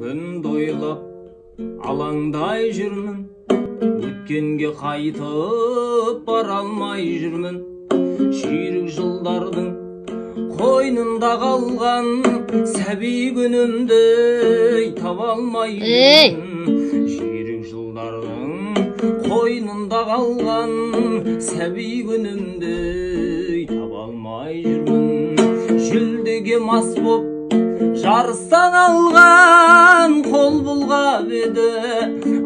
күнді ойлап алаңдай жүрмін, өткенге қайтып бара алмай жүрмін. Шүйірік жылдардың қойнында қалған сәби күнімді таба алмай жүрмін. Шүйірік жылдардың қойнында қалған сәби күнімді таба алмай жүрмін. Жүлдеге мас боп жарыстан алған қол бұлғап еді,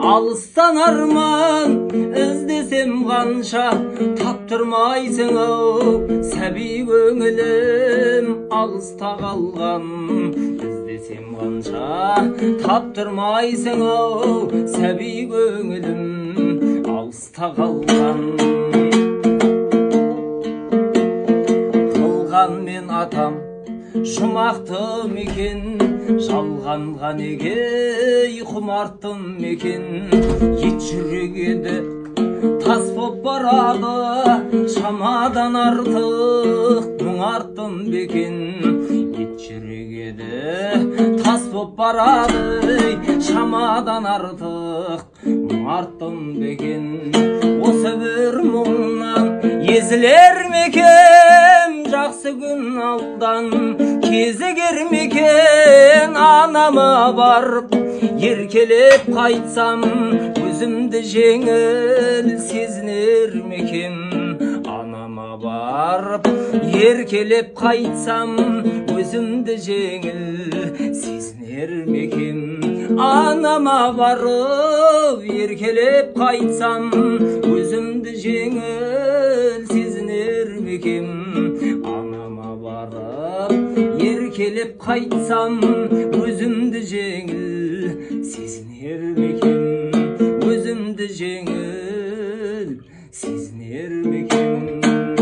алыстан арман іздесем қанша таптырмайсың ау, сәби көңілім алыста қалған. Іздесем қанша таптырмайсың ау, сәби көңілім алыста қалған. Қылған мен атам жұмақты мекен, жалғанға неге құмарттым мекен. Ет жүрек еді тас боп барады, шамадан артық мұңарттым бекен. Ет жүрек еді тас боп барады, шамадан артық мұңарттым бекен. Осы бір мұңнан езілер мекен, жақсы күн алдан кезігер мекен. Анама барып еркелеп қайтсам, өзімді жеңіл сезінер мекен. Анама барып еркелеп қайтсам, өзімді жеңіл сезінер мекен. Анама барып еркелеп қайтсам, өзімді жеңіл сезінер мекен. Анама барып еркелеп қайтсам, өзімді жеңіл сезінер мекен. Өзімді жеңіл сезінер мекен.